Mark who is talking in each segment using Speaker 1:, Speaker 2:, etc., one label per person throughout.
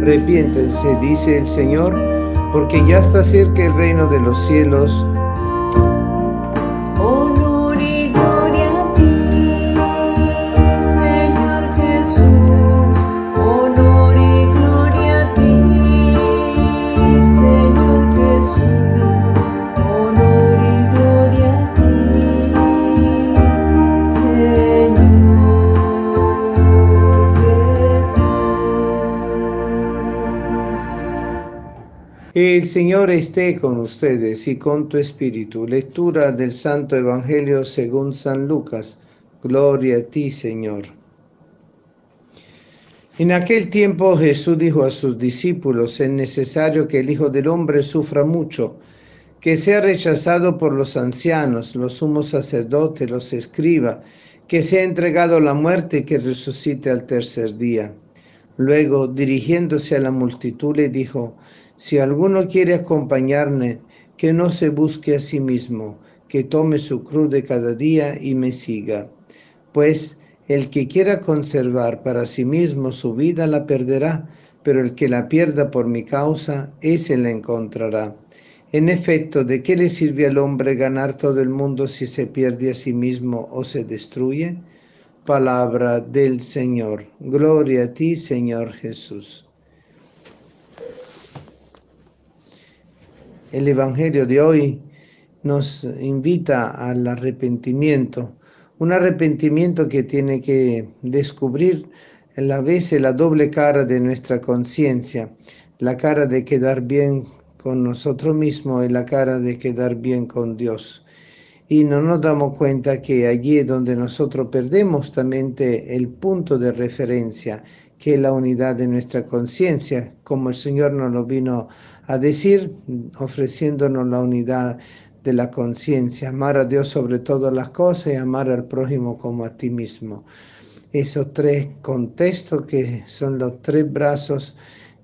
Speaker 1: Arrepiéntense, dice el Señor, porque ya está cerca el reino de los cielos.
Speaker 2: Honor y gloria a ti, Señor Jesús. Honor y gloria a ti, Señor Jesús. Honor y gloria a ti, Señor Jesús.
Speaker 1: El Señor esté con ustedes y con tu espíritu. Lectura del Santo Evangelio según San Lucas. Gloria a ti, Señor. En aquel tiempo Jesús dijo a sus discípulos: es necesario que el Hijo del Hombre sufra mucho, que sea rechazado por los ancianos, los sumos sacerdotes, los escribas, que sea entregado a la muerte y que resucite al tercer día. Luego, dirigiéndose a la multitud, le dijo: si alguno quiere acompañarme, que no se busque a sí mismo, que tome su cruz de cada día y me siga. Pues el que quiera conservar para sí mismo su vida la perderá, pero el que la pierda por mi causa, ese la encontrará. En efecto, ¿de qué le sirve al hombre ganar todo el mundo si se pierde a sí mismo o se destruye? Palabra del Señor. Gloria a ti, Señor Jesús. El Evangelio de hoy nos invita al arrepentimiento, un arrepentimiento que tiene que descubrir a la vez la doble cara de nuestra conciencia, la cara de quedar bien con nosotros mismos y la cara de quedar bien con Dios. Y no nos damos cuenta que allí es donde nosotros perdemos también el punto de referencia, que es la unidad de nuestra conciencia, como el Señor nos lo vino a decir, ofreciéndonos la unidad de la conciencia, amar a Dios sobre todas las cosas y amar al prójimo como a ti mismo. Esos tres contextos que son los tres brazos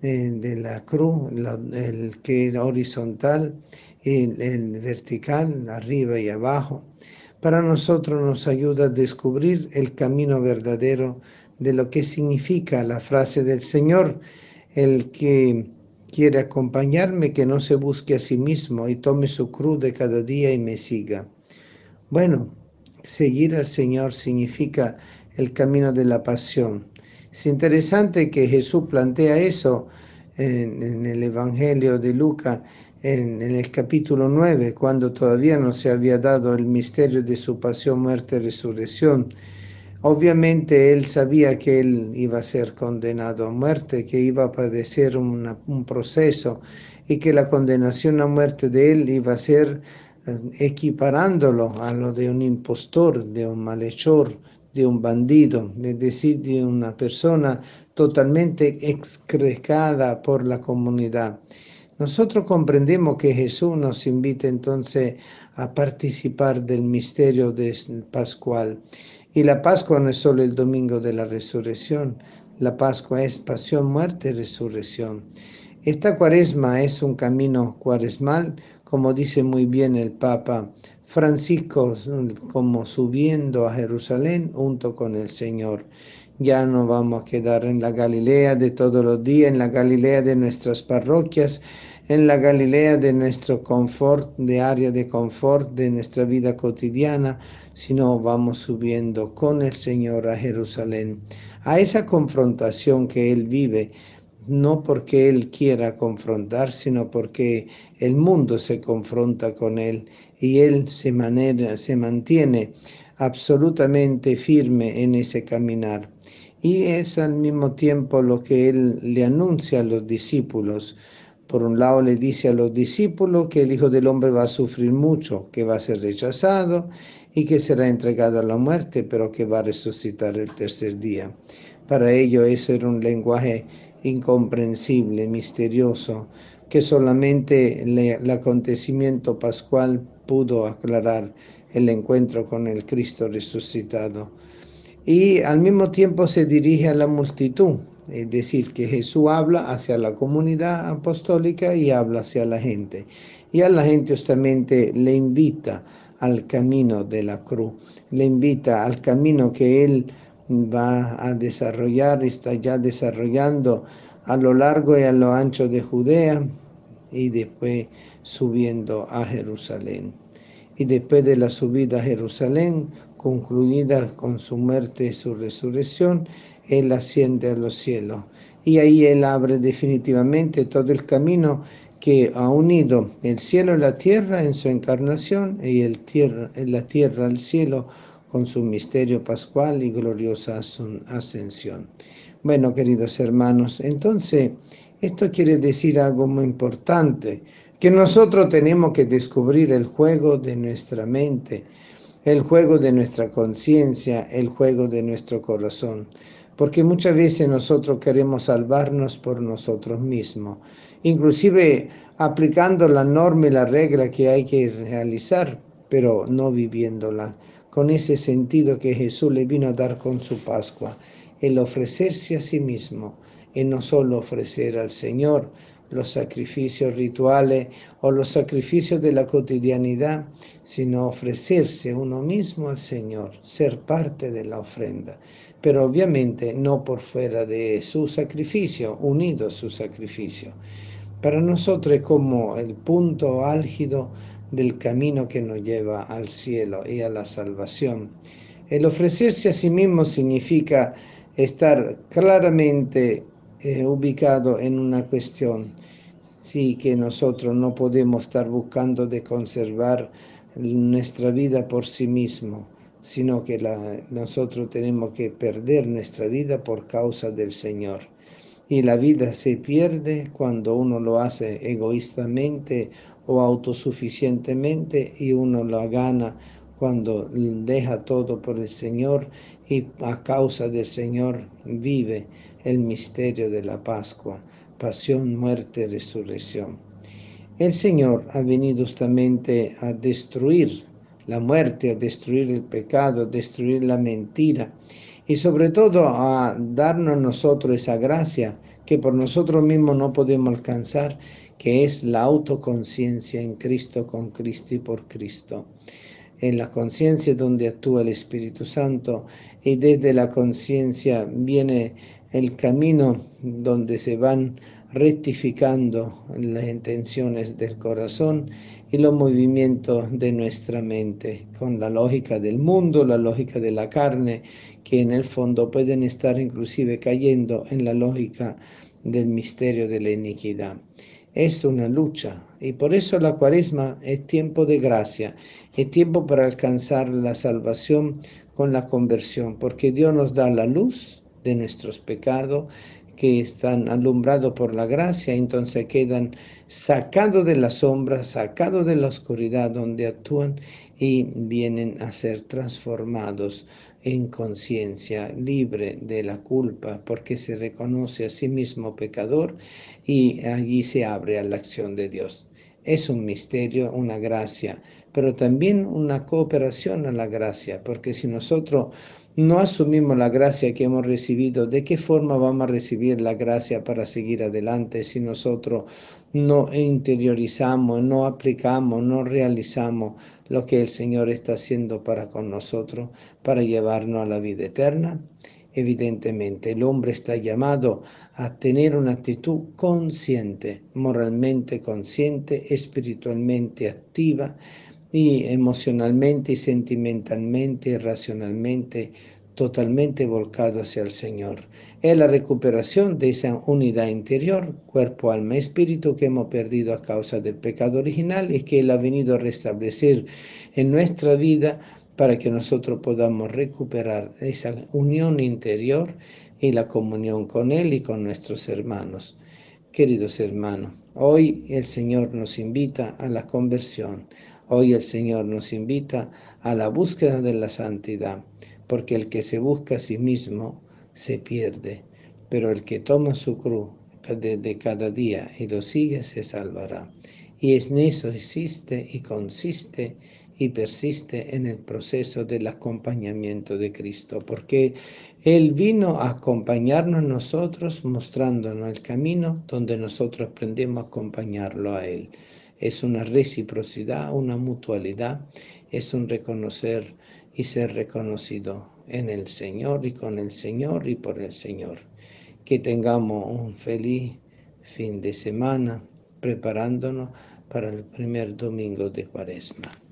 Speaker 1: de la cruz, el que es horizontal, el vertical, arriba y abajo, para nosotros nos ayuda a descubrir el camino verdadero de lo que significa la frase del Señor: el que quiere acompañarme, que no se busque a sí mismo y tome su cruz de cada día y me siga. Bueno, seguir al Señor significa el camino de la pasión. Es interesante que Jesús plantea eso en el Evangelio de Lucas, en el capítulo 9, cuando todavía no se había dado el misterio de su pasión, muerte y resurrección. Obviamente él sabía que él iba a ser condenado a muerte, que iba a padecer un proceso y que la condenación a muerte de él iba a ser equiparándolo a lo de un impostor, de un malhechor, de un bandido, es decir, de una persona totalmente excreciada por la comunidad. Nosotros comprendemos que Jesús nos invita entonces a participar del misterio pascual. Y la Pascua no es solo el domingo de la resurrección, la Pascua es pasión, muerte y resurrección. Esta cuaresma es un camino cuaresmal, como dice muy bien el Papa Francisco, como subiendo a Jerusalén junto con el Señor. Ya no vamos a quedar en la Galilea de todos los días, en la Galilea de nuestras parroquias, en la Galilea de nuestro confort, de área de confort de nuestra vida cotidiana, sino vamos subiendo con el Señor a Jerusalén, a esa confrontación que Él vive, no porque Él quiera confrontar, sino porque el mundo se confronta con Él y Él se mantiene absolutamente firme en ese caminar. Y es al mismo tiempo lo que Él le anuncia a los discípulos. Por un lado le dice a los discípulos que el Hijo del Hombre va a sufrir mucho, que va a ser rechazado y que será entregado a la muerte, pero que va a resucitar el tercer día. Para ello eso era un lenguaje incomprensible, misterioso, que solamente el acontecimiento pascual pudo aclarar el encuentro con el Cristo resucitado. Y al mismo tiempo se dirige a la multitud, es decir, que Jesús habla hacia la comunidad apostólica y habla hacia la gente. Y a la gente justamente le invita al camino de la cruz, le invita al camino que Él va a desarrollar, está ya desarrollando a lo largo y a lo ancho de Judea y después subiendo a Jerusalén. Y después de la subida a Jerusalén, concluida con su muerte y su resurrección, Él asciende a los cielos. Y ahí Él abre definitivamente todo el camino que ha unido el cielo y la tierra en su encarnación y la tierra al cielo con su misterio pascual y gloriosa ascensión. Bueno, queridos hermanos, entonces esto quiere decir algo muy importante, que nosotros tenemos que descubrir el juego de nuestra mente, el juego de nuestra conciencia, el juego de nuestro corazón. Porque muchas veces nosotros queremos salvarnos por nosotros mismos, inclusive aplicando la norma y la regla que hay que realizar, pero no viviéndola, con ese sentido que Jesús le vino a dar con su Pascua, el ofrecerse a sí mismo, y no solo ofrecer al Señor los sacrificios rituales o los sacrificios de la cotidianidad, sino ofrecerse uno mismo al Señor, ser parte de la ofrenda, pero obviamente no por fuera de su sacrificio, unido a su sacrificio. Para nosotros es como el punto álgido del camino que nos lleva al cielo y a la salvación. El ofrecerse a sí mismo significa estar claramente ubicado en una cuestión. Sí, que nosotros no podemos estar buscando de conservar nuestra vida por sí mismo, sino que nosotros tenemos que perder nuestra vida por causa del Señor. Y la vida se pierde cuando uno lo hace egoístamente o autosuficientemente, y uno lo gana cuando deja todo por el Señor y a causa del Señor vive el misterio de la Pascua, pasión, muerte, resurrección. El Señor ha venido justamente a destruir la muerte, a destruir el pecado, a destruir la mentira y sobre todo a darnos a nosotros esa gracia que por nosotros mismos no podemos alcanzar, que es la autoconciencia en Cristo, con Cristo y por Cristo. En la conciencia donde actúa el Espíritu Santo, y desde la conciencia viene el camino donde se van rectificando las intenciones del corazón y los movimientos de nuestra mente, con la lógica del mundo, la lógica de la carne, que en el fondo pueden estar inclusive cayendo en la lógica del misterio de la iniquidad. Es una lucha, y por eso la Cuaresma es tiempo de gracia, es tiempo para alcanzar la salvación con la conversión, porque Dios nos da la luz de nuestros pecados que están alumbrados por la gracia, entonces quedan sacados de la sombra, sacados de la oscuridad donde actúan, y vienen a ser transformados en conciencia, libre de la culpa, porque se reconoce a sí mismo pecador y allí se abre a la acción de Dios. Es un misterio, una gracia, pero también una cooperación a la gracia, porque si nosotros no asumimos la gracia que hemos recibido, ¿de qué forma vamos a recibir la gracia para seguir adelante si nosotros no interiorizamos, no aplicamos, no realizamos lo que el Señor está haciendo para con nosotros, para llevarnos a la vida eterna? Evidentemente, el hombre está llamado a tener una actitud consciente, moralmente consciente, espiritualmente activa, y emocionalmente y sentimentalmente y racionalmente totalmente volcado hacia el Señor. Es la recuperación de esa unidad interior, cuerpo, alma, espíritu, que hemos perdido a causa del pecado original y que Él ha venido a restablecer en nuestra vida para que nosotros podamos recuperar esa unión interior y la comunión con Él y con nuestros hermanos. Queridos hermanos, hoy el Señor nos invita a la conversión. Hoy el Señor nos invita a la búsqueda de la santidad, porque el que se busca a sí mismo se pierde, pero el que toma su cruz de cada día y lo sigue se salvará. Y en eso existe y consiste y persiste en el proceso del acompañamiento de Cristo, porque Él vino a acompañarnos nosotros, mostrándonos el camino donde nosotros aprendemos a acompañarlo a Él. Es una reciprocidad, una mutualidad, es un reconocer y ser reconocido en el Señor y con el Señor y por el Señor. Que tengamos un feliz fin de semana preparándonos para el primer domingo de Cuaresma.